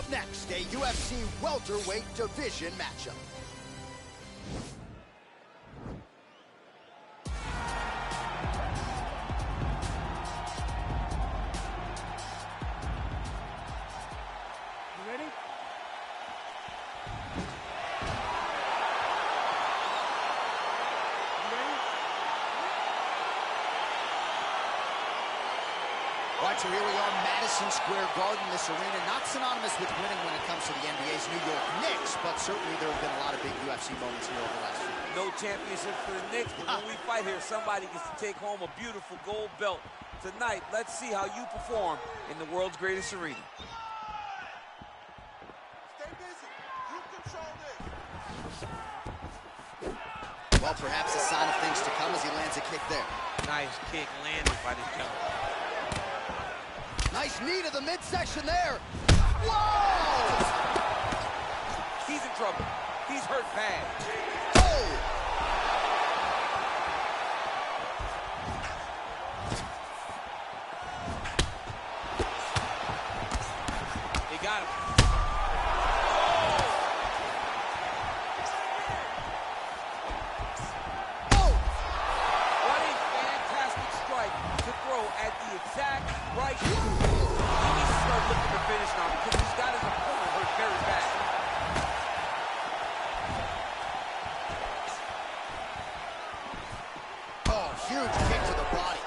Up next, a UFC welterweight division matchup. You ready? All right, so here we are, Madison Square Garden. This arena not synonymous with winning when it comes to the NBA's New York Knicks, but certainly there have been a lot of big UFC moments here over the last few years. No championship for the Knicks, but when we fight here, somebody gets to take home a beautiful gold belt. Tonight, let's see how you perform in the world's greatest arena. Stay busy. You control this. Well, perhaps a sign of things to come as he lands a kick there. Nice kick landed by this gentleman. Nice knee to the midsection there. Whoa! He's in trouble. He's hurt bad. Oh! He got him. Oh! What a fantastic strike to throw at the exact right. He needs to start looking to finish now because he's got his opponent hurt very bad. Oh, huge kick to the body.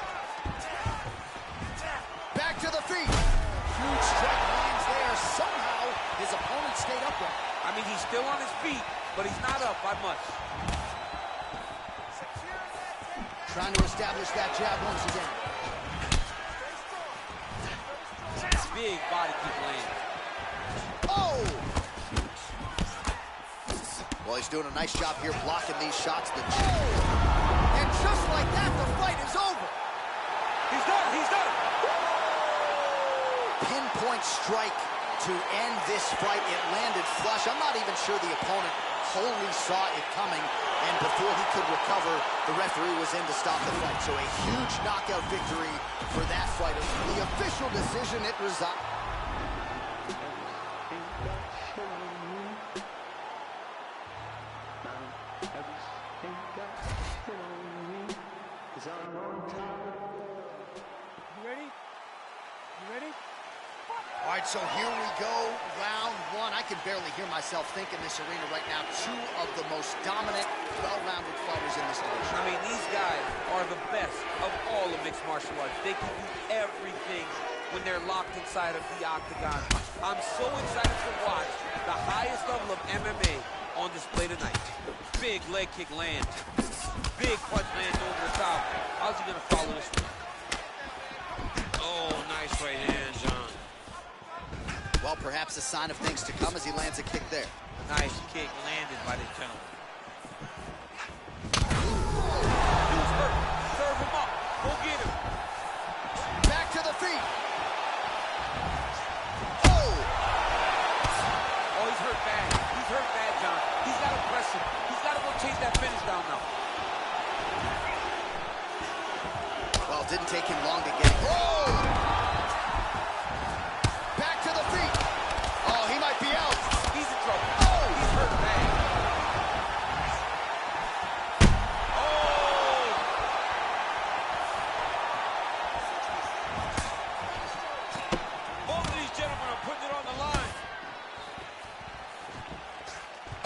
Back to the feet. Huge strike lands there. Somehow, his opponent stayed upright. I mean, he's still on his feet, but he's not up by much. Trying to establish that jab once again. Big body kick landing. Oh! Well, he's doing a nice job here blocking these shots. And just like that, the fight is over. He's done. He's done. Pinpoint strike to end this fight. It landed flush. I'm not even sure the opponent wholly saw it coming. And before he could recover, the referee was in to stop the fight. So a huge knockout victory for that fight. The official decision, it resides. You ready? You ready? All right, so here we go, round one. I can barely hear myself think in this arena right now. Two of the most dominant, well-rounded fighters in this division. I mean, these guys are the best of all of mixed martial arts. They can do everything when they're locked inside of the octagon. I'm so excited to watch the highest level of MMA on display tonight. Big leg kick land. Big punch land over the top. How's he gonna follow this one? Oh, nice right hand, John. Well, perhaps a sign of things to come as he lands a kick there. Nice kick landed by this gentleman. Dude's hurt. Serve him up. Go get him. Back to the feet. Oh! Oh, he's hurt bad. He's hurt bad, John. He's got to press him. He's got to go chase that finish down now. Well, it didn't take him long to get it. Oh! Back to the feet. Oh, he might be out. He's in trouble. Oh! He's hurt bad. Oh! Both of these gentlemen are putting it on the line.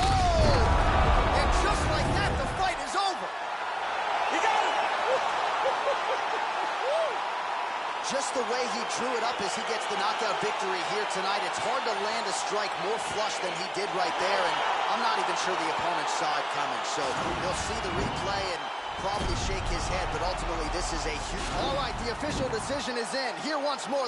Oh! And just like that, the fight is over. He got him. Just the way he drew it up as he gets the knockout victory here tonight. It's hard to land a strike more flush than he did right there, and I'm not even sure the opponent saw it coming. So he'll see the replay and probably shake his head, but ultimately this is a huge... All right, the official decision is in. Here once more.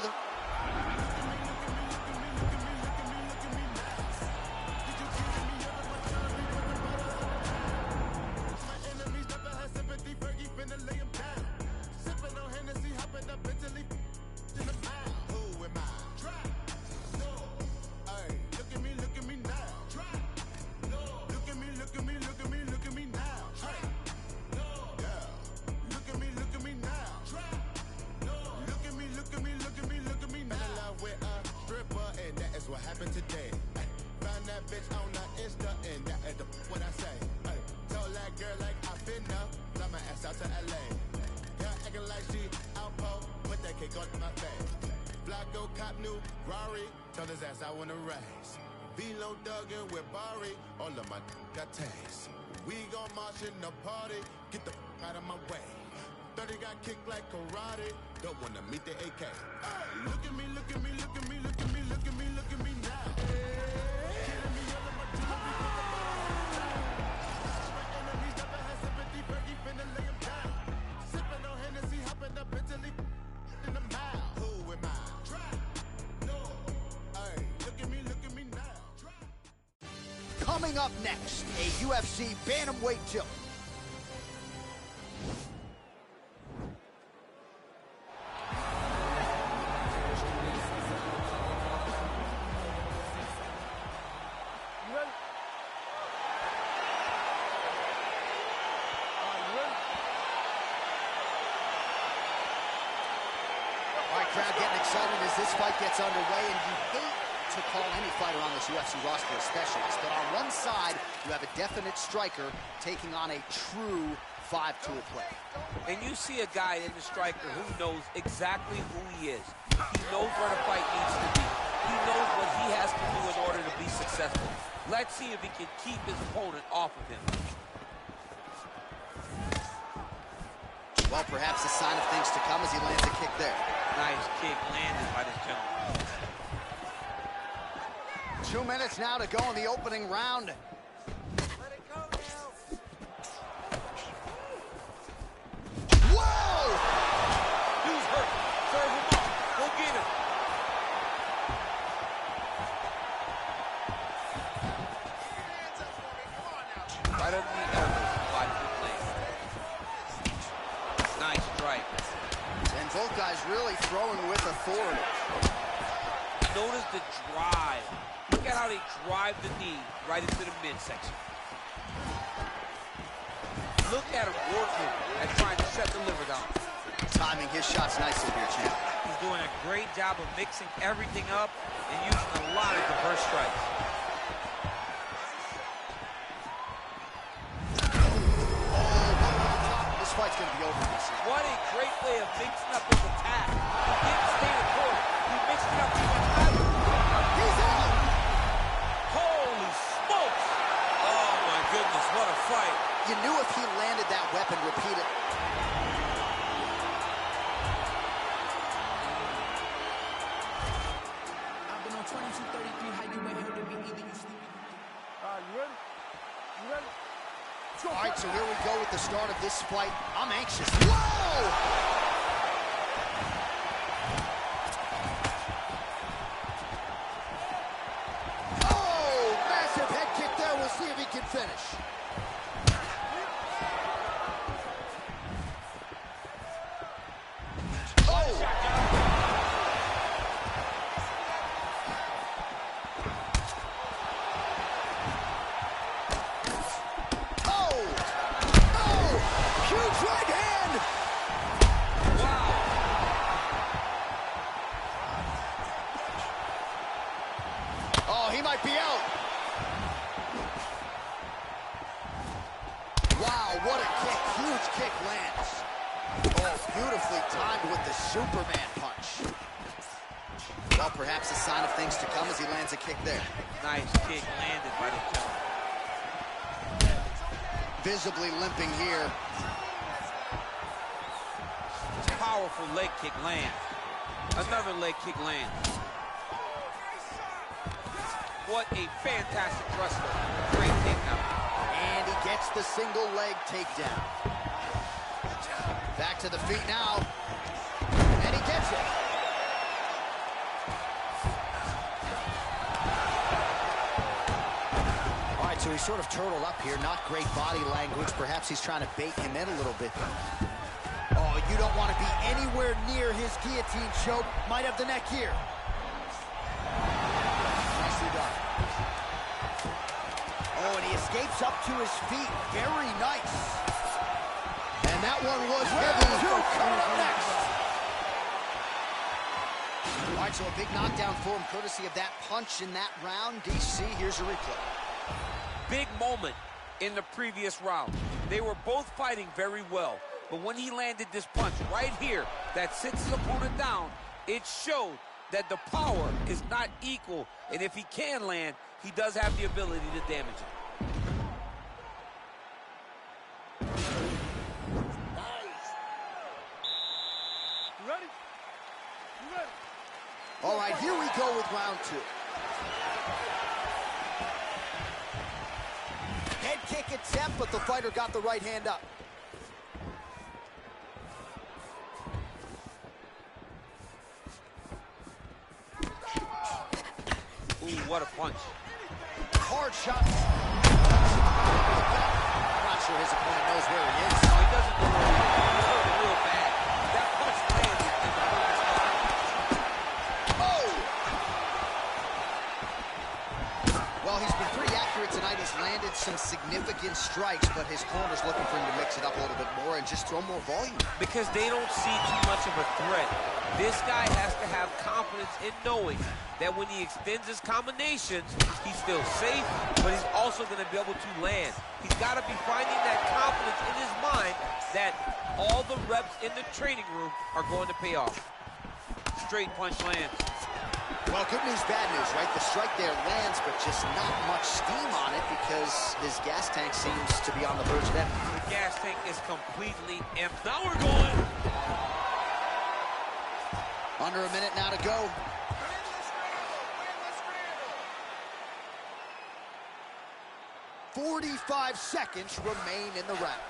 what happened today. Found that bitch on the Insta and that at the what I say. Told that girl like I finna fly my ass out to LA. Yeah, acting like she outpost, put that cake on my face. Flacco cop new Rari, told his ass I wanna race. Velo Duggan with Barry, all of my got taste. We gon' march in the party, get the out of my way. 30 got kicked like karate, don't wanna meet the AK. Look at me, look at me, look at me, look at me, look at me, look at me now. Killing me all of my jewelry because of my enemies never had sympathy, Fergie finna lay him down. Sipping on Hennessy, hopping up Italy in the mouth. Who am I? No. Hey, look at me now. Coming up next, a UFC bantamweight tilt. Crowd getting excited as this fight gets underway, and you hate to call any fighter on this UFC roster a specialist, but on one side, you have a definite striker taking on a true five-tool player. And you see a guy in the striker who knows exactly who he is. He knows where the fight needs to be. He knows what he has to do in order to be successful. Let's see if he can keep his opponent off of him. Well, perhaps a sign of things to come as he lands a kick there. Nice kick landed by this gentleman. 2 minutes now to go in the opening round. Let it go now. Whoa! He's hurt. Serve him up. Go get him. Hands up for me. Come on now. Right under the elbow. Watch the play. Nice strike. And both guys really throwing with authority. Notice the drive. Look at how they drive the knee right into the midsection. Look at him working and trying to shut the liver down. Timing his shots nicely here, champ. He's doing a great job of mixing everything up and using a lot of diverse strikes. This fight's going to be over this year. What a great way of mixing up his attack. He didn't stay the court. He mixed it up even better. He's out! Holy smokes! Oh my goodness, what a fight. You knew if he landed that weapon repeatedly. I've been on 2233, how you ain't heard of me either, you sleepy. You ready? You ready? All right, so here we go with the start of this fight. I'm anxious. Whoa! Oh, massive head kick there. We'll see if he can finish. He might be out. Wow, what a kick. Huge kick lands. Oh, beautifully timed with the Superman punch. Well, perhaps a sign of things to come as he lands a kick there. Nice kick landed by the gentleman. Visibly limping here. Powerful leg kick lands. Another leg kick lands. What a fantastic wrestler. Great takedown. And he gets the single leg takedown. Back to the feet now. And he gets it. All right, so he's sort of turtled up here. Not great body language. Perhaps he's trying to bait him in a little bit. Oh, you don't want to be anywhere near his guillotine choke. Might have the neck here. Oh, and he escapes up to his feet. Very nice. And that one was heavy too. Coming up next. All right, so a big knockdown for him, courtesy of that punch in that round. DC, here's a replay. Big moment in the previous round. They were both fighting very well, but when he landed this punch right here that sits his opponent down, it showed that the power is not equal, and if he can land, he does have the ability to damage it. You ready? You ready? All right, here we go with round 2. Head kick attempt, but the fighter got the right hand up. Ooh, what a punch. Hard shot. I'm not sure his opponent knows where he is. No, he doesn't know where he is. He's hurt real bad. That punch landed in the perfect spot. Oh! Well, he's been pretty accurate tonight. He's landed some significant strikes, but his corner's looking for him to mix it up a little bit more and just throw more volume. Because they don't see too much of a threat. This guy has to have confidence in knowing that when he extends his combinations, he's still safe, but he's also going to be able to land. He's got to be finding that confidence in his mind that all the reps in the training room are going to pay off. Straight punch lands. Well, good news, bad news, right? The strike there lands, but just not much steam on it because his gas tank seems to be on the verge of empty. The gas tank is completely empty. Now we're going. Under a minute now to go. 45 seconds remain in the round.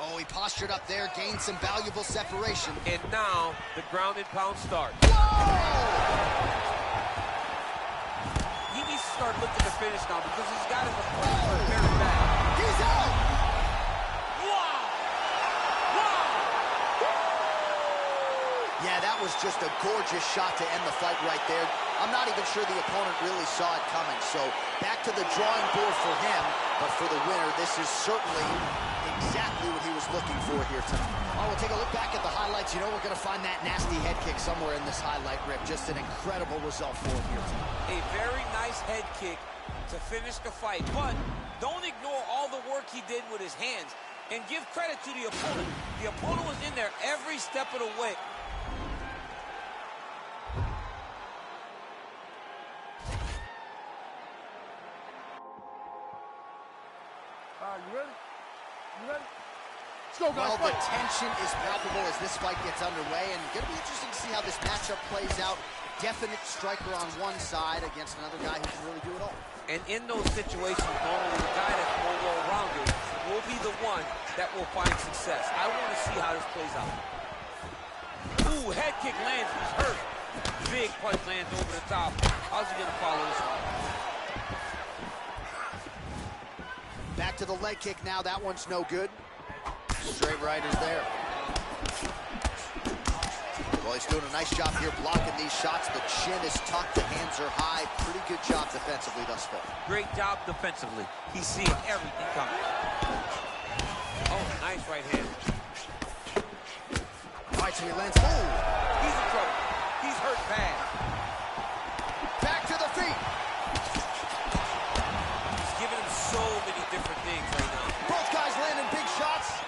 Oh, he postured up there, gained some valuable separation. And now the ground and pound starts. He needs to start looking to finish now because he's got his opponent very bad. He's out! Wow! Yeah, that was just a gorgeous shot to end the fight right there. I'm not even sure the opponent really saw it coming. So back to the drawing board for him, but for the winner, this is certainly exactly what he was looking for here tonight. Oh, we'll take a look back at the highlights. You know we're going to find that nasty head kick somewhere in this highlight rip. Just an incredible result for him here tonight. A very nice head kick to finish the fight, but don't ignore all the work he did with his hands and give credit to the opponent. The opponent was in there every step of the way. You ready? You ready? Let's go, guys. Well, the tension is palpable as this fight gets underway, and going to be interesting to see how this matchup plays out. Definite striker on one side against another guy who can really do it all. And in those situations, normally the guy that's more well-rounded will be the one that will find success. I want to see how this plays out. Ooh, head kick lands. He's hurt. Big punch lands over the top. How's he going to follow this one? Back to the leg kick now. That one's no good. Straight right is there. Well, he's doing a nice job here blocking these shots. The chin is tucked. The hands are high. Pretty good job defensively thus far. Great job defensively. He's seeing everything coming. Oh, nice right hand. All right, so he lands. Oh! He's in trouble. He's hurt bad. Back to the feet. He's giving him so many different things right now. Both guys landing big shots.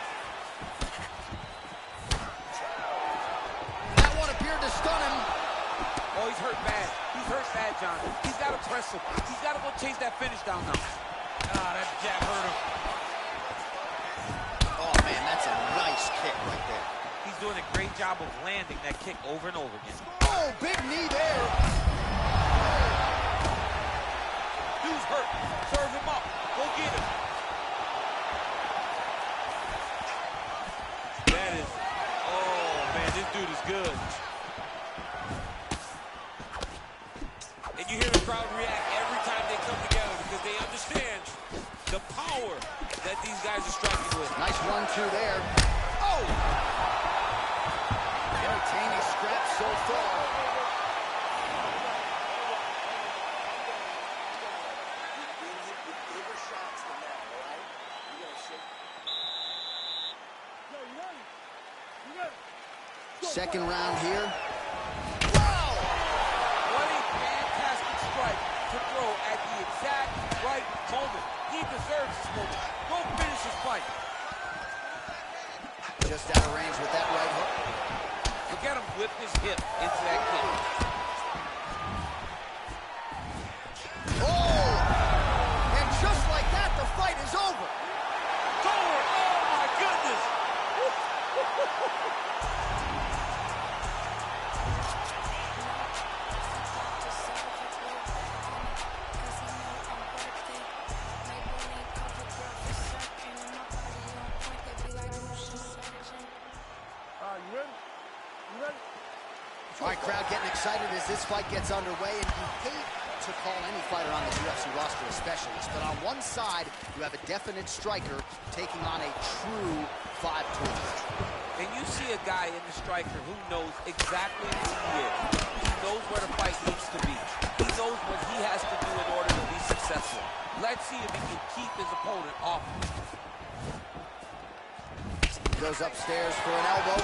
That one appeared to stun him. Oh, he's hurt bad. He's hurt bad, John. He's got to press him. He's got to go chase that finish down now. Ah, that jab hurt him. Oh, man, that's a nice kick right there. He's doing a great job of landing that kick over and over again. Oh, big knee there. Dude's hurt. Serve him up. Go get him. That is, oh man, this dude is good. And you hear the crowd react every time they come together because they understand the power that these guys are striking with. Nice 1-2 there. Oh! Entertaining scrap so far. Yo, you ready? You ready? Second round here. Wow! What a fantastic strike to throw at the exact right moment. He deserves this moment. Go finish his fight. Just out of range with that right hook. Look at him whip his hip into that kick. Oh! And just like that, the fight is over. It's over! Oh my goodness! You ready? You ready? All right, crowd getting excited as this fight gets underway, and you hate to call any fighter on the UFC roster a specialist, but on one side, you have a definite striker taking on a true 5-tool. And you see a guy in the striker who knows exactly who he is. He knows where the fight needs to be. He knows what he has to do in order to be successful. Let's see if he can keep his opponent off him. Goes upstairs for an elbow.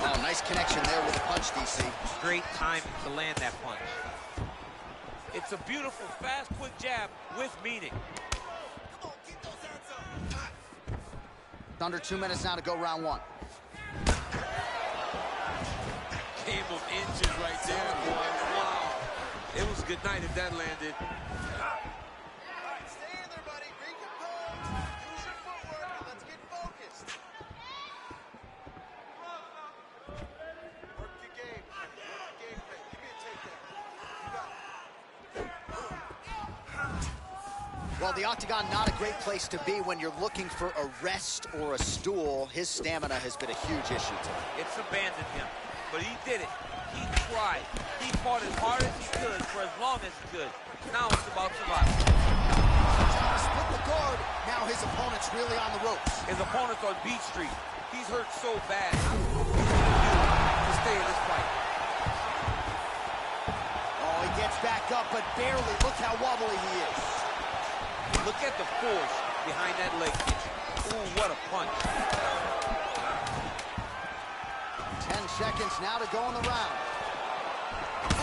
Oh, nice connection there with a punch, DC. Great timing to land that punch. It's a beautiful, fast, quick jab with meaning. Come on, keep those hands up. Under 2 minutes now to go round one. Game of inches right there, boy. Wow. It was a good night if that landed. All right, stay in there, buddy. Recompose. Use your footwork, and let's get focused. Work your game. Work your game plan. Give me a takedown. You got it. Well, the octagon, not a great place to be when you're looking for a rest or a stool. His stamina has been a huge issue tonight. It's abandoned him, but he did it. He tried. He fought as hard as he could for as long as he could. Now it's about survival. Split the guard. Now his opponent's really on the ropes. His opponent's on Beach Street. He's hurt so bad. To stay in this fight. Oh, he gets back up, but barely. Look how wobbly he is. Look at the force behind that leg kick. Ooh, what a punch. 10 seconds now to go in the round.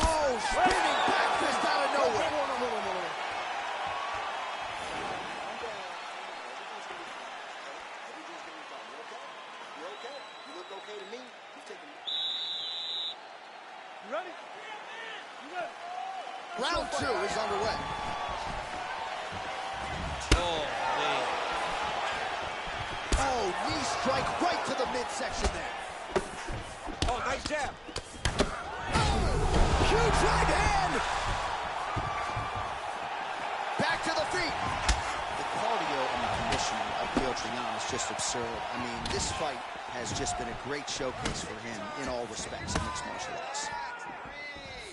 Oh, spinning back fist out of nowhere. Hold on. You're okay. You look okay to me. You've taken You ready? You ready? Round two is underway. Oh, man. Oh, knee strike right to the midsection there. Oh, nice jab. Huge right hand. Back to the feet. The cardio and the conditioning of Piotr Jan is just absurd. I mean, this fight has just been a great showcase for him in all respects in mixed martial arts.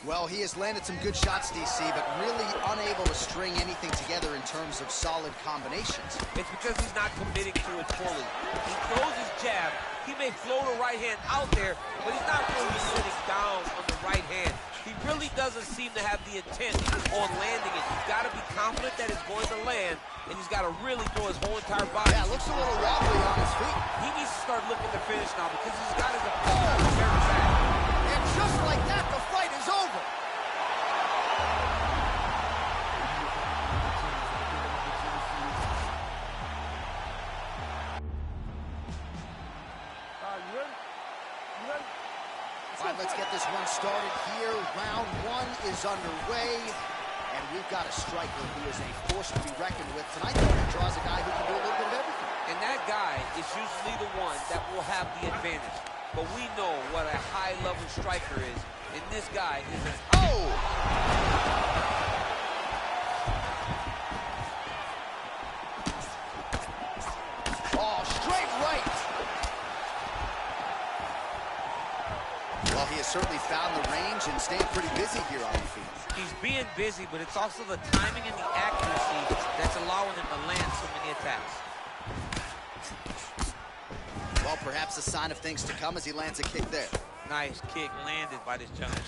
Well, he has landed some good shots, DC, but really unable to string anything together in terms of solid combinations. It's because he's not committing to it fully. He throws his jab. He may float a right hand out there, but he's not really sitting down on the right hand. He really doesn't seem to have the intent on landing it. He's got to be confident that it's going to land, and he's got to really throw his whole entire body. Yeah, looks a little wobbly on his feet. He needs to start looking to finish now because he's got his opponent very back. And just like that, the fight is over. You ready? You ready? All right, let's get this one started here. Round one is underway, and we've got a striker who is a force to be reckoned with. Tonight, though, he draws a guy who can do a little bit of everything. And that guy is usually the one that will have the advantage. But we know what a high-level striker is, and this guy is an... Oh! Oh, straight right. Well, he has certainly found the range and staying pretty busy here on the field. He's being busy, but it's also the timing and the accuracy that's allowing him to land so many attacks. Well, perhaps a sign of things to come as he lands a kick there. Nice kick landed by this giant.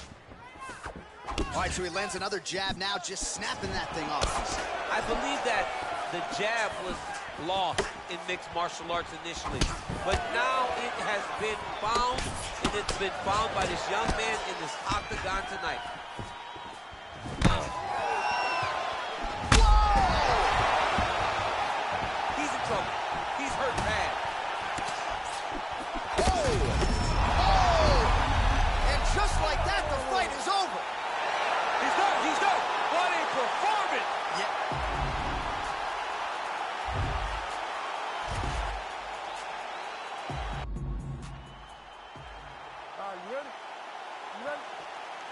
All right, so he lands another jab now, just snapping that thing off. I believe that the jab was lost in mixed martial arts initially, but now it has been found, and it's been found by this young man in this octagon tonight. He's in trouble. He's hurt bad. And just like that, the fight is over. He's done. He's done. What a performance. Yeah. You ready? You ready?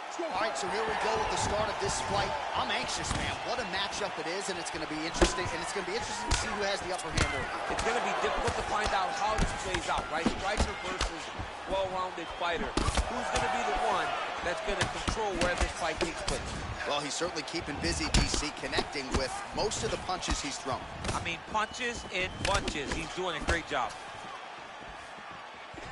Let's go. All right, so here we go with the start of this fight. I'm anxious, man. What a matchup it is, and it's going to be interesting. And it's going to be interesting to see who has the upper hand over. It's going to be difficult to find out how this plays out, right? Striker versus well-rounded fighter. Who's going to be the one that's going to control where this fight takes place? Well, he's certainly keeping busy, DC, connecting with most of the punches he's thrown. I mean, punches in bunches. He's doing a great job.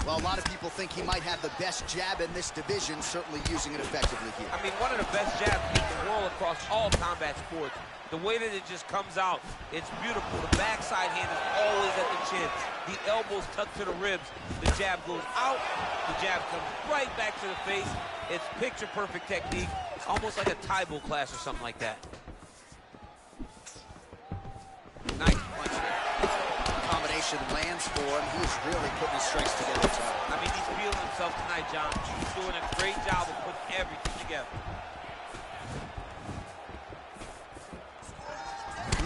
Well, a lot of people think he might have the best jab in this division, certainly using it effectively here. I mean, one of the best jabs in the world across all combat sports. The way that it just comes out, it's beautiful. The backside hand is always at the chin. The elbows tucked to the ribs. The jab goes out. The jab comes right back to the face. It's picture-perfect technique, almost like a Taibo class or something like that. Nice punch there. Combination lands for him. He's really putting his strengths together tonight. I mean, he's feeling himself tonight, John. He's doing a great job of putting everything together.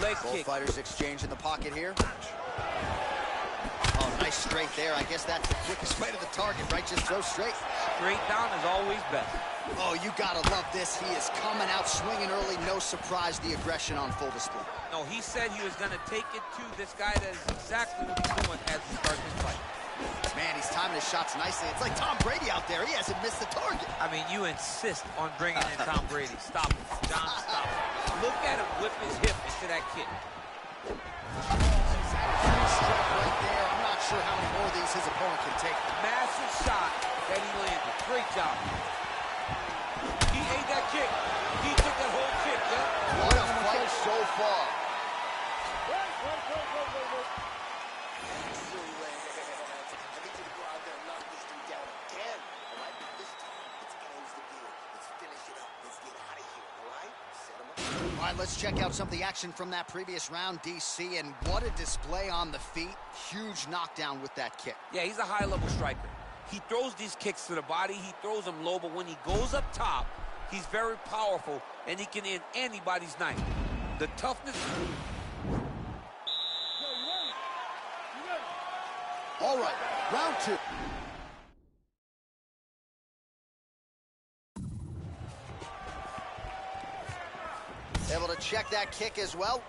Leg Both kick. fighters exchange in the pocket here. Oh, nice straight there. I guess that's the quickest way to the target, right? Just throw straight. Straight down is always best. Oh, you gotta love this. He is coming out swinging early. No surprise, the aggression on full display. No, he said he was going to take it to this guy. That is exactly what he's doing as he starts this fight. Man, he's timing his shots nicely. It's like Tom Brady out there. He hasn't missed the target. I mean, you insist on bringing in Tom Brady. Stop it, John, stop it. Look at him whip his hip into that kick. Right there. I'm not sure how many more of these his opponent can take. Massive shot that he landed. Great job. He ate that kick. He took that whole kick, yeah? What a fight so far. Wait. I need you to go out there and knock this dude down again, all right? This time, let's close the deal. Let's finish it up. Let's get out of here, all right? Set him up. All right, let's check out some of the action from that previous round, DC, and what a display on the feet. Huge knockdown with that kick. Yeah, he's a high-level striker. He throws these kicks to the body. He throws them low, but when he goes up top, he's very powerful, and he can end anybody's night. The toughness... All right, round two. Able to check that kick as well.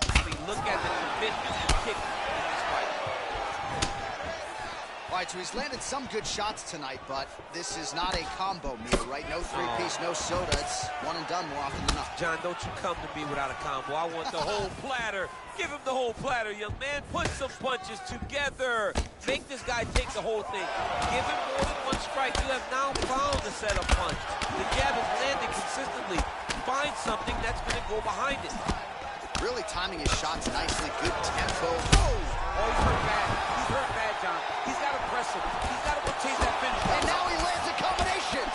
I mean, look at the commitment and kick in this fight. All right, so he's landed some good shots tonight, but this is not a combo meal, right? No three-piece, no soda. It's one and done more often than not. John, don't you come to me without a combo. I want the whole platter. Give him the whole platter, young man. Put some punches together. Make this guy take the whole thing. Give him more than one strike. You have now found the setup punch. The jab is landing consistently. Find something that's going to go behind it. Really timing his shots nicely. Good tempo. Oh, he's hurt bad. He's hurt bad, John. He's got to press him. He's got to rotate that finish. And now he lands a combination.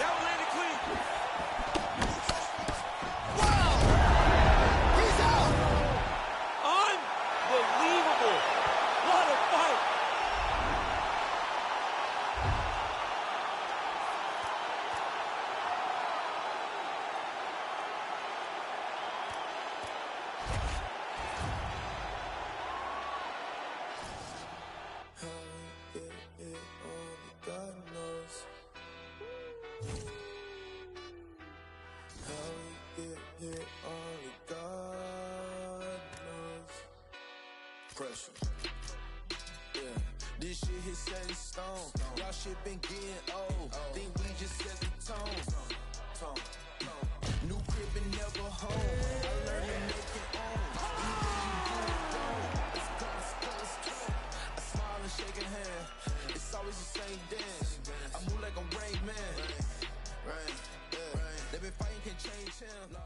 That one landed clean. Wow! He's out! Unbelievable. What a fight. Pressure. Yeah, this shit hit set in stone. Y'all shit been getting old. Think we just set the tone. New crib and never home. I learned to make it own. Anything you do, don't. Let's go. I smile and shake a hand. It's always the same dance. I move like a Rain Man. Rain. They've been fighting, can change him.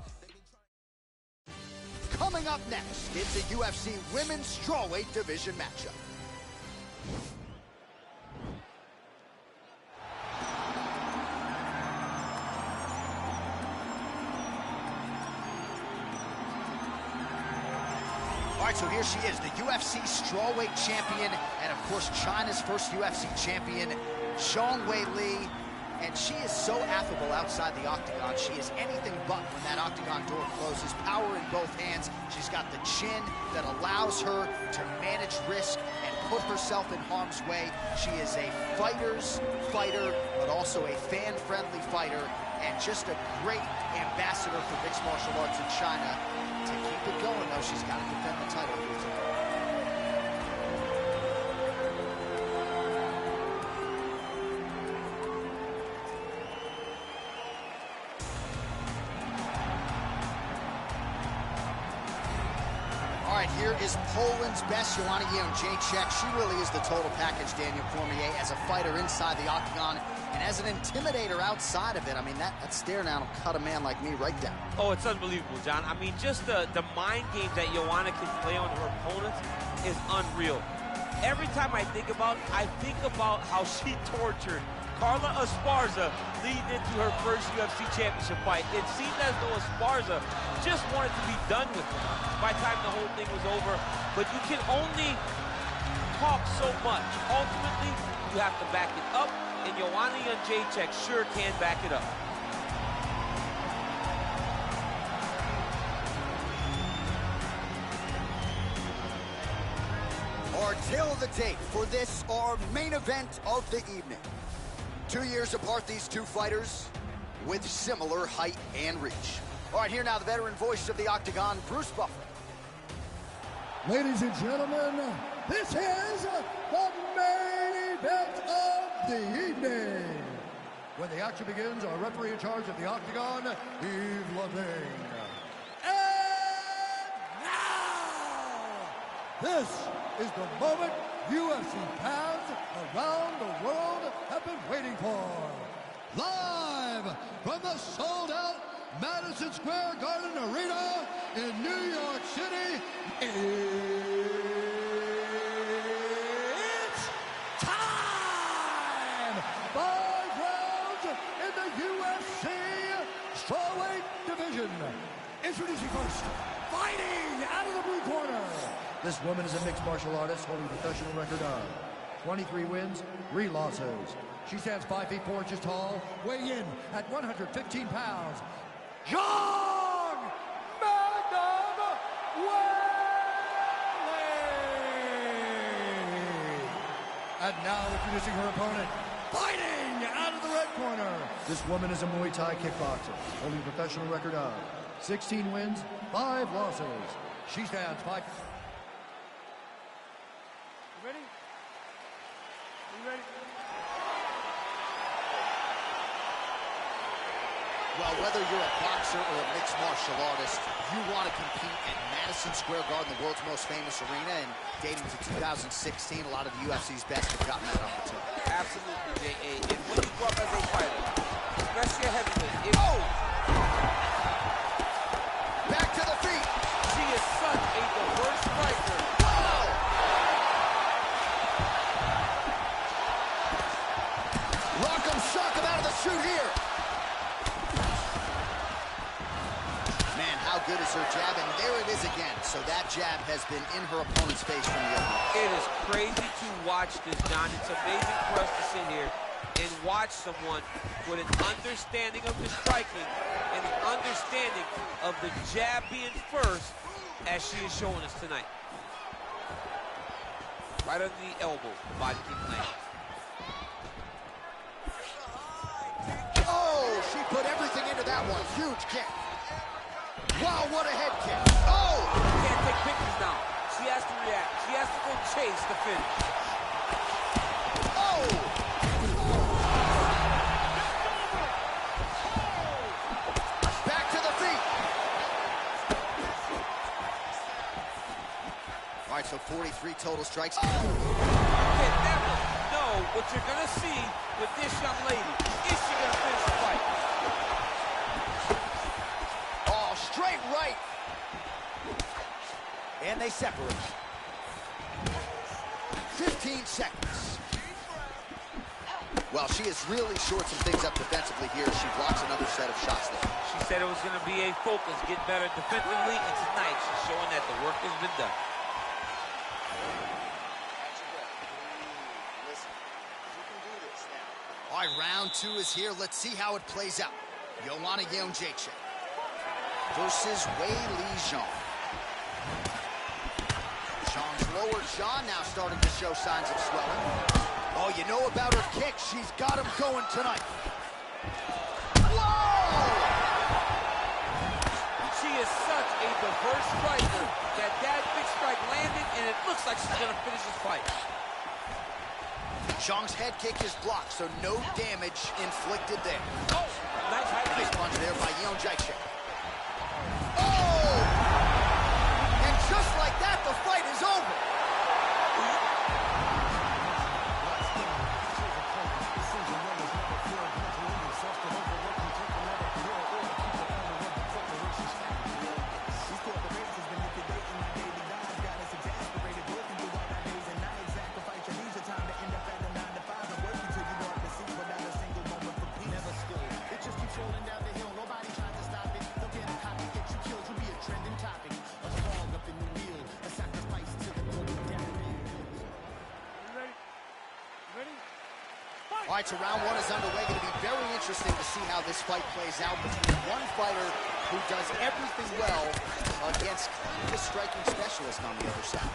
Coming up next, it's a UFC Women's Strawweight Division matchup. All right, so here she is, the UFC strawweight champion, and of course, China's first UFC champion, Zhang Weili. And she is so affable outside the octagon. She is anything but when that octagon door closes. Power in both hands. She's got the chin that allows her to manage risk and put herself in harm's way. She is a fighter's fighter, but also a fan-friendly fighter, and just a great ambassador for mixed martial arts in China. To keep it going, though, she's got to defend the title here today. All right, here is Poland's best, Joanna Jędrzejczyk. She really is the total package, Daniel Cormier, as a fighter inside the octagon and as an intimidator outside of it. I mean, that stare down will cut a man like me right down. Oh, it's unbelievable, John. I mean, just the mind games that Joanna can play on her opponents is unreal. Every time I think about how she tortured Carla Esparza leading into her first UFC championship fight. It seemed as though Esparza just wanted to be done with her by the time the whole thing was over. But you can only talk so much. Ultimately, you have to back it up, and Joanna Jędrzejczyk sure can back it up. Our tale of the tape for this, our main event of the evening. 2 years apart, these two fighters with similar height and reach. All right, here now the veteran voice of the octagon, Bruce Buffer. Ladies and gentlemen, this is the main event of the evening. When the action begins, our referee in charge of the octagon, Yves Lavigne. And now, this is the moment UFC fans around the world have been waiting for. Live from the sold-out Madison Square Garden Arena in New York City, it's time! 5 rounds in the UFC strawweight division. Introducing first, fighting out of the blue corner. This woman is a mixed martial artist holding a professional record of 23 wins, 3 losses. She stands 5 feet 4 inches tall, weighing in at 115 pounds. Zhang Magnum Weili! And now introducing her opponent, fighting out of the red corner. This woman is a Muay Thai kickboxer, holding a professional record of 16 wins, 5 losses. She stands 5... Ready? Are you ready? Well, whether you're a boxer or a mixed martial artist, you want to compete at Madison Square Garden, the world's most famous arena, and dating to 2016, a lot of the UFC's best have gotten that opportunity. Absolutely, J.A. And when you grow up as a fighter, especially a heavyweight, Back to the feet! she is such a diverse striker. Rock'em sock him out of the chute here. Man, how good is her jab? And there it is again. So that jab has been in her opponent's face from the opening. It is crazy to watch this, John. It's amazing for us to sit here and watch someone with an understanding of the striking and an understanding of the jab being first, as she is showing us tonight. Right under the elbow, body kick lands. Oh, she put everything into that one. Huge kick. Wow, what a head kick. Oh! She can't take pictures now. She has to react. She has to go chase the finish. Oh! Back to the feet. All right, so 43 total strikes. You can never know what you're going to see with this young lady. Is she going to finish the fight? Oh, straight right. And they separate. 15 15 seconds. Well, she has really shored some things up defensively here. She blocks another set of shots there. She said it was going to be a focus, get better defensively, and tonight she's showing that the work has been done. Listen, you can do this now. All right, round 2 is here. Let's see how it plays out. Joanna Jędrzejczyk versus Weili Zhang. Zhang's lower jaw now starting to show signs of swelling. Oh, you know about her kick. She's got him going tonight. Whoa! She is such a diverse striker that big strike landed, and it looks like she's going to finish this fight. Zhang's head kick is blocked, so no damage inflicted there. Oh, nice high Nice kick. punch there by Jędrzejczyk. Oh! And just like that, the fight is over. All right, so round 1 is underway. Going to be very interesting to see how this fight plays out between one fighter who does everything well against a striking specialist on the other side.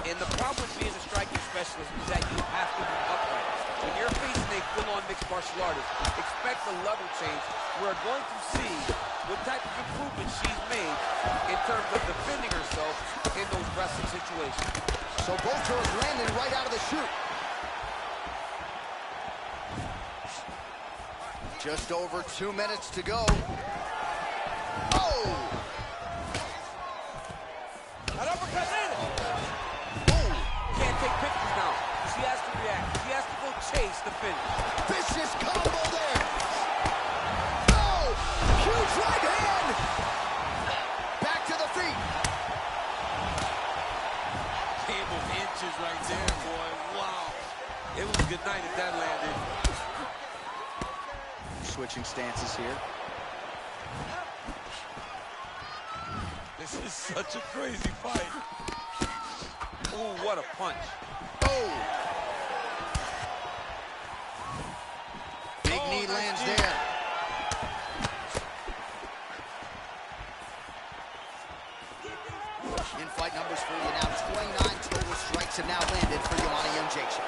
And the problem with being a striking specialist is that you have to be upright. When you're facing a full-on mixed martial artist, expect a level change. We're going to see what type of improvement she's made in terms of defending herself in those wrestling situations. So both throws landing right out of the chute. Just over 2 minutes to go. Oh! An uppercut landed. Oh! Can't take pictures now. She has to react. She has to go chase the finish. Vicious combo there. Oh! Huge right hand. Back to the feet. Game of inches right there, boy. Wow. It was a good night if that landed. Switching stances here. This is such a crazy fight. Ooh, what a punch. Oh! Big knee nice lands knee. there. In-fight numbers for you now. 29 total strikes have now landed for Joanna Jędrzejczyk.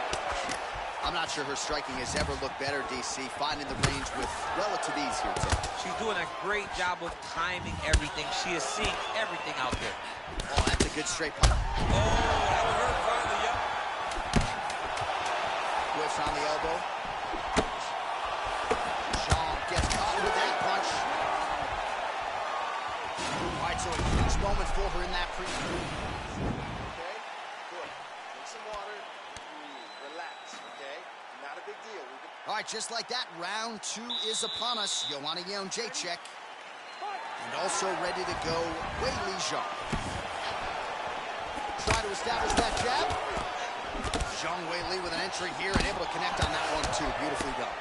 I'm not sure her striking has ever looked better, DC, finding the range with relative ease here today. She's doing a great job of timing everything. She is seeing everything out there. Oh, that's a good straight punch. Oh, that one hurt finally, yep. Whiffs on the elbow. Zhang gets caught with that punch. All right, so a huge moment for her in that pre. Okay? Good. Drink some water. Relax, okay? Not a big deal. All right, just like that, round 2 is upon us. Joanna Jędrzejczyk. And also ready to go, Weili Zhang. Try to establish that jab. Zhang Weili with an entry here and able to connect on that one too. Beautifully done.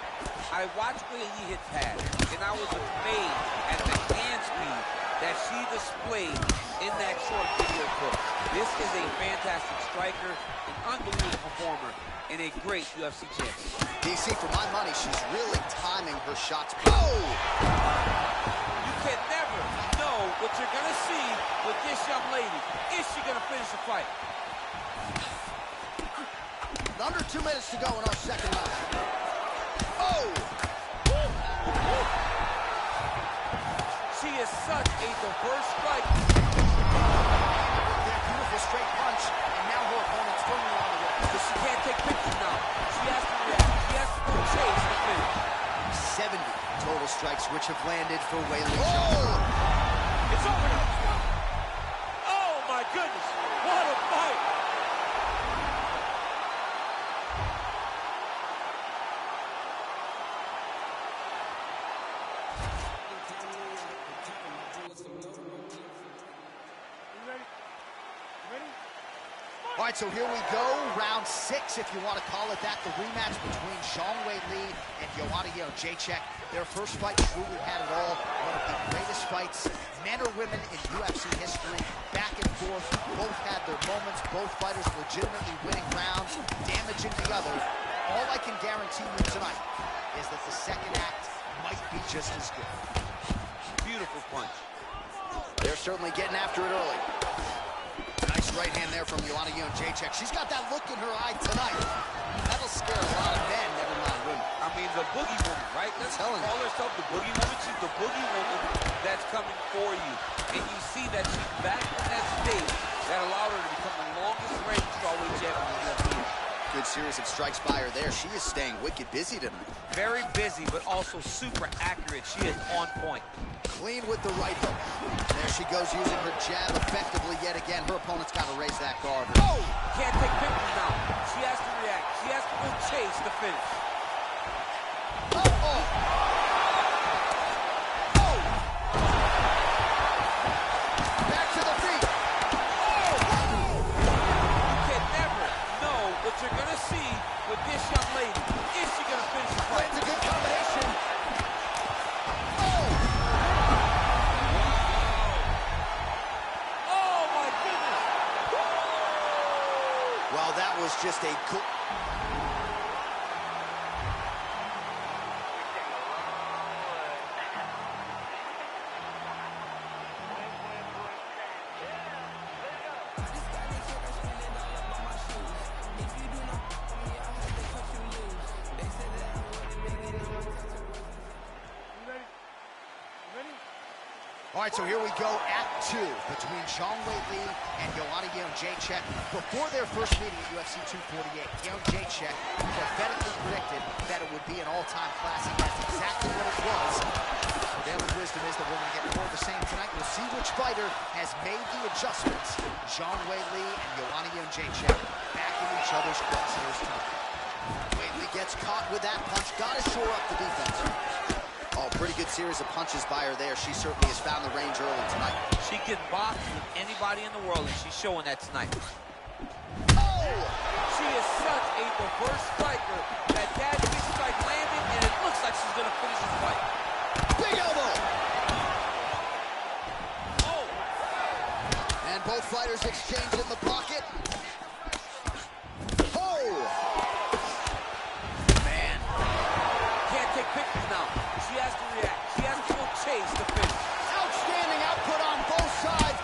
I watched Weili hit pads, and I was amazed at the hand speed that she displayed in that short video clip. This is a fantastic striker, an unbelievable performer, and a great UFC champion. DC, for my money, she's really timing her shots. Oh! You can never know what you're going to see with this young lady. Is she going to finish the fight? Under 2 minutes to go in our second round. Oh! She is such a diverse striker. That beautiful straight punch, and now her opponent's firmly on the ropes. But she can't take pictures now. She has to react. She has to go chase the finish. 70 total strikes which have landed for Weili Zhang. Oh! It's over now. Oh, my goodness. What a fight. You ready? You ready? All All right, so here we go, round 6, if you want to call it that, the rematch between Zhang Weili and Joanna Jędrzejczyk. Their first fight truly had it all. One of the greatest fights, men or women, in UFC history. Back and forth, both had their moments, both fighters legitimately winning rounds, damaging the other. All I can guarantee you tonight is that the second act might be just as good. Beautiful punch. They're certainly getting after it early. Nice right hand there from Joanna Jędrzejczyk. She's got that look in her eye tonight. That'll scare a lot of men, never mind women. I mean, the boogie woman, right? Let's call herself the boogie woman. She's the boogie woman that's coming for you. And you see that she's back on that stage that allowed her to become the longest reigning strawweight champion in the UFC. Good series of strikes by her there. She is staying wicked busy tonight. Very busy, but also super accurate. She is on point. Clean with the right hook. There she goes using her jab effectively yet again. Her opponent's got to raise that guard. Oh! Can't take pictures now. She has to react. She has to go chase the finish. Oh! Oh! Back to the feet. Oh! You can never know what you're going to see with this young lady. Is she going to finish the fight? It's a good combination. Well, that was just a cool... All right, so here we go, Act 2 between Zhang Weili and Joanna Jędrzejczyk. Before their first meeting at UFC 248, Jędrzejczyk prophetically predicted that it would be an all-time classic. That's exactly what it was. Prevailing wisdom is that we're going to get more of the same tonight. We'll see which fighter has made the adjustments. Zhang Weili and Joanna Jędrzejczyk back in each other's crosshairs tonight. Weili gets caught with that punch. Got to shore up the defense. Oh, pretty good series of punches by her there. She certainly has found the range early tonight. She can box with anybody in the world, and she's showing that tonight. Oh! She is such a diverse striker that big strike landed, and it looks like she's going to finish this fight. Big elbow! Oh! And both fighters exchange in the pocket. Oh! Man. Can't take pictures now. She has to react. She has to go chase the finish. Outstanding output on both sides.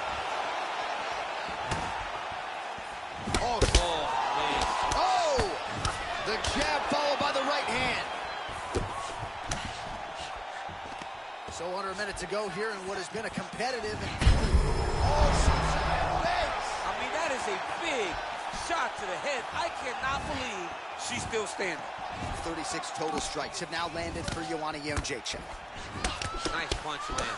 Oh, man. Oh! The jab followed by the right hand. So under a minute to go here in what has been a competitive and... Oh, legs. I mean, that is a big shot to the head. I cannot believe she's still standing. 36 total strikes have now landed for Joanna Jędrzejczyk. Nice punch, man.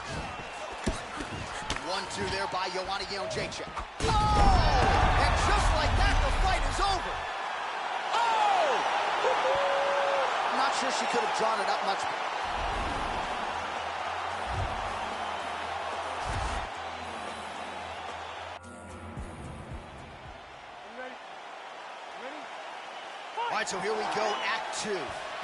1-2 there by Joanna Jędrzejczyk. Oh! And just like that, the fight is over. Oh! I'm not sure she could have drawn it up much. All right, so here we go, Act 2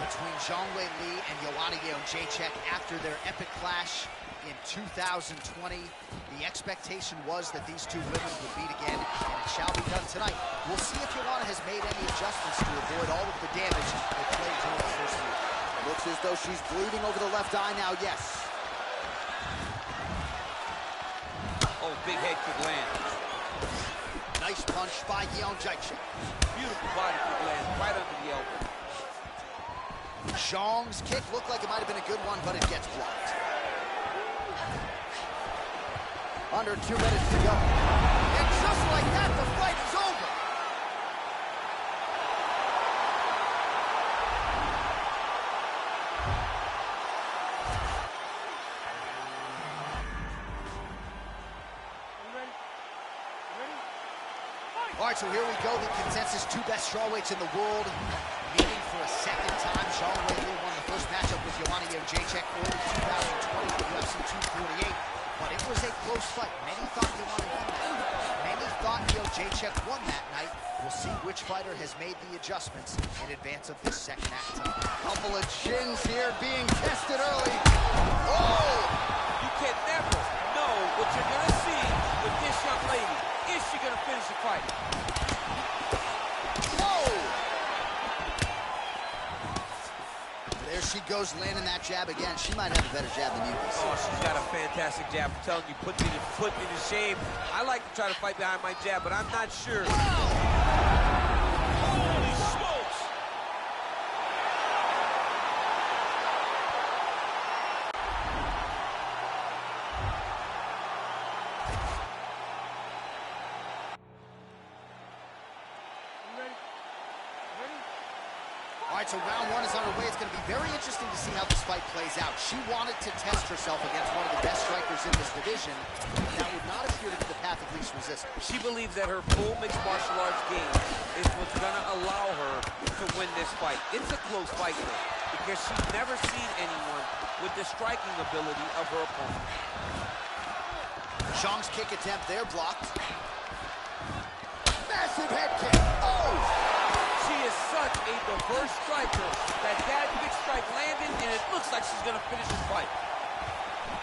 between Zhang Weili and Joanna Jędrzejczyk after their epic clash in 2020. The expectation was that these two women would meet again, and it shall be done tonight. We'll see if Joanna has made any adjustments to avoid all of the damage that played to her first meeting. Looks as though she's bleeding over the left eye now, yes. Oh, big head kick land. Nice punch by Jędrzejczyk. Beautiful body kick land right under the elbow. Zhang's kick looked like it might have been a good one, but it gets blocked. Under 2 minutes to go. And just like that, the fight is over. All right, so here we go. The consensus 2 best strawweights in the world meeting for a second time. Zhang Weili won the first matchup with Joanna Jędrzejczyk early 2020 at UFC 248, but it was a close fight. Many thought Joanna won that. Many thought Jacek won that night. We'll see which fighter has made the adjustments in advance of this second act tonight. Couple of chins here being tested early. Oh! You can never know what you're going to see with this young lady. Is she going to finish the fight? There she goes, landing that jab again. She might have a better jab than you, DC. Oh, she's got a fantastic jab. I'm telling you, put me to shame. I like to try to fight behind my jab, but I'm not sure. Holy smokes! You ready? Ready? All right, so round one is underway. It's going to be very interesting to see how this fight plays out. She wanted to test herself against one of the best strikers in this division. That would not appear to be the path of least resistance. She believes that her full mixed martial arts game is what's going to allow her to win this fight. It's a close fight, though, because she's never seen anyone with the striking ability of her opponent. Chong's kick attempt there blocked. Massive head kick. Oh! She is such a diverse striker that big strike landed, and it looks like she's going to finish this fight.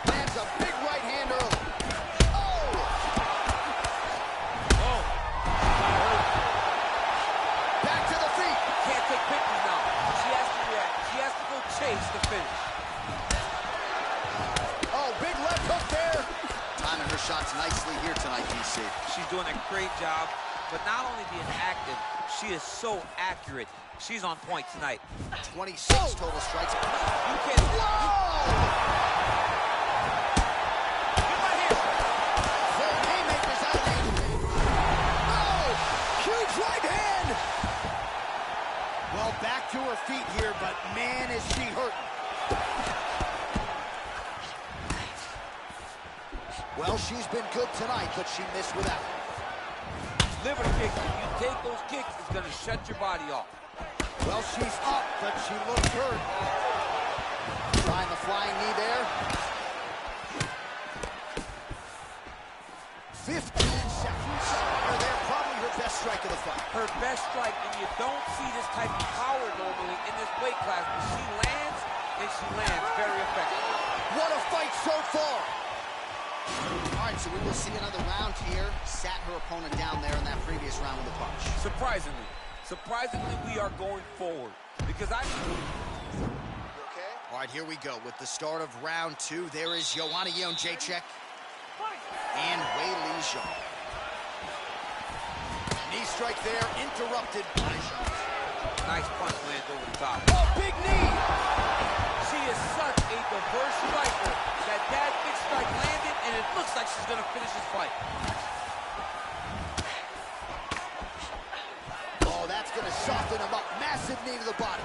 Lands a big right hand early. Oh! Oh. Back to the feet. Can't take pictures now. She has to react. She has to go chase the finish. Oh, big left hook there. Timing her shots nicely here tonight, DC. She's doing a great job, but not only being active, she is so accurate. She's on point tonight. 26 total strikes. You can... Whoa! Get right here. Four haymakers out of the... Oh! Huge right hand! Well, back to her feet here, but man, is she hurting. Well, she's been good tonight, but she missed without. Liver kick. If you take those kicks, it's going to shut your body off. Well, she's up, but she looks hurt. Trying the flying knee there. 15 seconds. They're probably her best strike of the fight. Her best strike, and you don't see this type of power normally in this weight class, but she lands, and she lands very effectively. What a fight so far. All right, so we will see another round here. Sat her opponent down there in that previous round with a punch. Surprisingly, we are going forward because I... Okay? All right, here we go with the start of round two. There is Joanna Jacek and Wei Li Zhang. Knee strike there, interrupted by Zhang. Nice punch lands over the top. Oh, big knee! She is such a diverse striker that big strike landed, and it looks like she's going to finish this fight. Oh, that's going to soften him up. Massive knee to the body.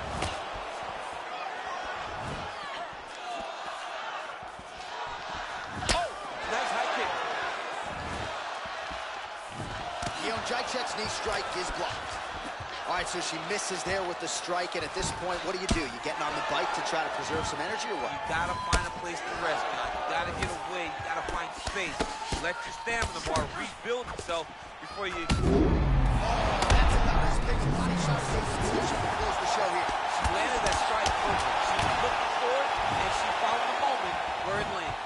Oh, nice high kick. Jacek's knee strike is blocked. All right, so she misses there with the strike, and at this point, what do? You getting on the bike to try to preserve some energy, or what? You gotta find a place to rest, man. You gotta get away. You gotta find space. Let your stamina bar rebuild itself before you... That's about as big a body shot as she can close the show here. She landed that strike perfect. She was looking for it, and she found the moment where it landed.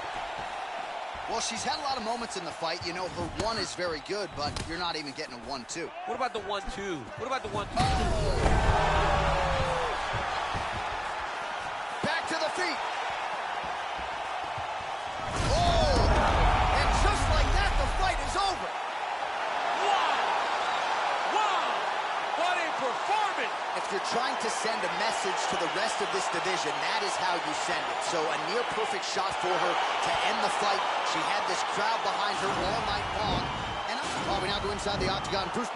Well, she's had a lot of moments in the fight. You know, her one is very good, but you're not even getting a 1-2. What about the 1-2? What about the 1-2? Back to the feet. Oh! And just like that, the fight is over. Wow! What a performance! If you're trying to send a message to the rest of this division, that is how you send it. So a near-perfect shot for her to end the fight. She had this crowd behind her all night long. And while we now go inside the octagon, Bruce...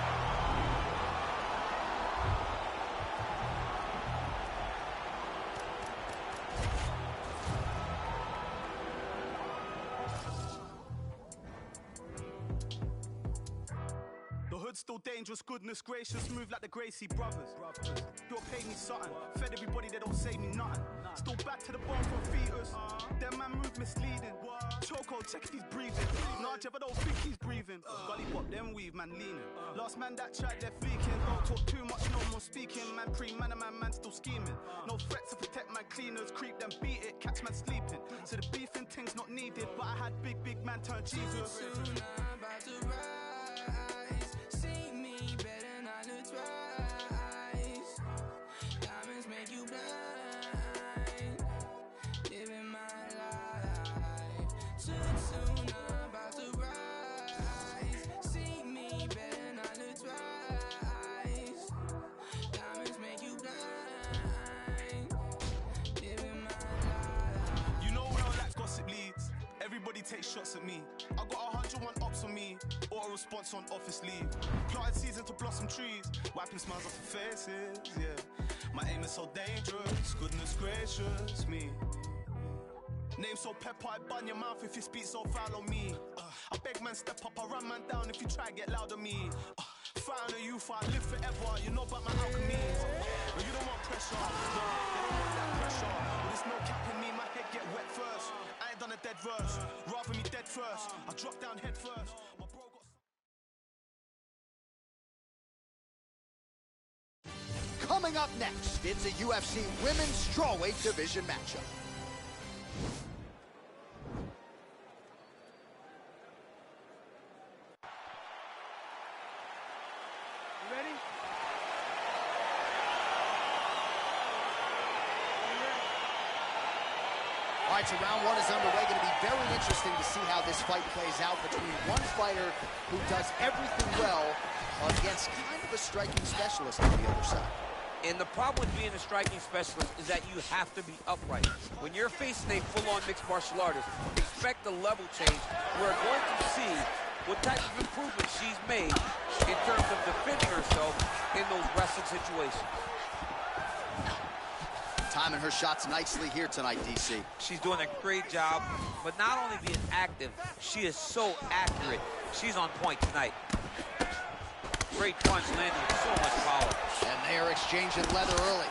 The hood's still dangerous, goodness gracious, move like the Gracie brothers. You'll pay me something, fed everybody, they don't say me nothing. Still back to the bone from fetus. Them man move misleading. Choco, check if he's breathing. Nah, Jeff, I don't think he's breathing. Gully pop, then weave, man leaning. Last man that tried, they're fleeking. Don't talk too much, no more speaking. Man pre-man, man still scheming. No threats to protect man cleaners. Creep them, beat it, catch man sleeping. So the beefing thing's not needed, but I had big man turn Jesus. Soon I'm about to rise. See me better not to twice. Diamonds make you blind. Living my life. Too soon I'm about to rise. See me better not to twice. Diamonds make you blind. Living my life. You know where all that gossip leads. Everybody takes shots at me. I got 101 ops on me. Auto response on office leave. Planted season to blossom trees. Wiping smiles off the faces, yeah. My aim is so dangerous. Goodness gracious me. Name so pepper, I bun your mouth if you speak so foul on me. I beg man step up, I run man down if you try get loud on me. Fight on the youth, I live forever. You know about my alchemy. But you don't want pressure. No, they don't want that pressure. But there's no cap in me, my head get wet first. I ain't done a dead verse. Rather me dead first. I drop down head first. My bro got... Coming up next, it's a UFC Women's Strawweight Division matchup. You ready? All right, so round one is underway. Going to be very interesting to see how this fight plays out between one fighter who does everything well against kind of a striking specialist on the other side. And the problem with being a striking specialist is that you have to be upright. When you're facing a full-on mixed martial artist, expect a level change. We're going to see what type of improvements she's made in terms of defending herself in those wrestling situations. Timing her shots nicely here tonight, DC. She's doing a great job, but not only being active, she is so accurate. She's on point tonight. Great punch landing with so much power. And they are exchanging leather early.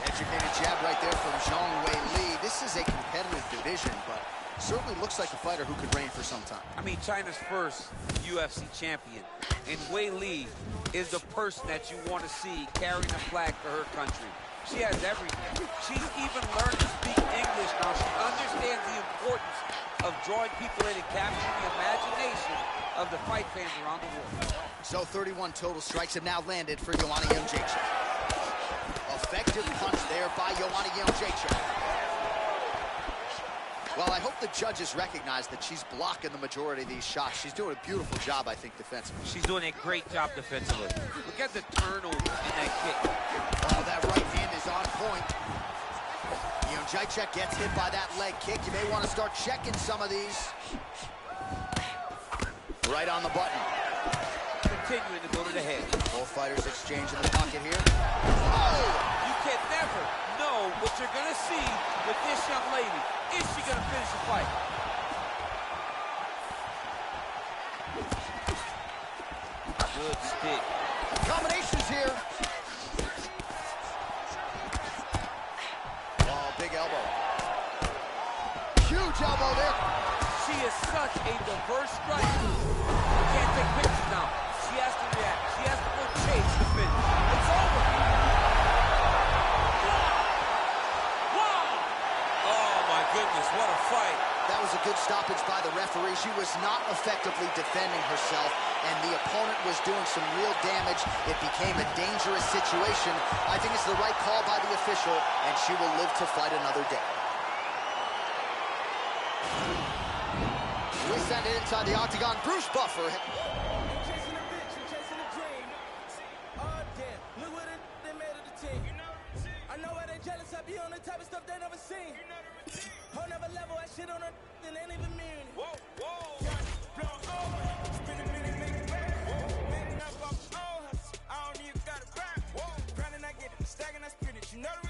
Educated jab right there from Zhang Wei Li. This is a competitive division, but certainly looks like a fighter who could reign for some time. I mean, China's first UFC champion. And Wei Li is the person that you want to see carrying a flag for her country. She has everything. She's even learned to speak English now. She understands the importance of drawing people in and capturing the imagination of the fight fans around the world. So 31 total strikes have now landed for Joanna Jędrzejczyk. Effective punch there by Joanna Jędrzejczyk. Well, I hope the judges recognize that she's blocking the majority of these shots. She's doing a beautiful job, I think, defensively. She's doing a great job defensively. Look at the turnover in that kick. Oh, that right hand is on point. Jędrzejczyk gets hit by that leg kick. You may want to start checking some of these. Right on the button. Continuing to go to the head. Both fighters exchange in the pocket here. Oh! You can never know what you're going to see with this young lady. Is she going to finish the fight? Good stick. Combinations here. Oh, big elbow. Huge elbow there. She is such a diverse striker. You can't take pictures now. She has to react. She has to go chase the finish. It's over. Wow! Oh, my goodness, what a fight. That was a good stoppage by the referee. She was not effectively defending herself, and the opponent was doing some real damage. It became a dangerous situation. I think it's the right call by the official, and she will live to fight another day. We send it inside the octagon. Bruce Buffer. Chasing a bitch, I'm chasing a dream. Oh, damn. Look what they made of the team. I know why they jealous. I be on the type of stuff they never seen. Whole never level. I shit on her and ain't even mean. Whoa, whoa. Blow over. Spin a minute, make it back. Making up off my own hustle. I don't even got a rap. Grinding, I get it. Stacking, I spin it. You know the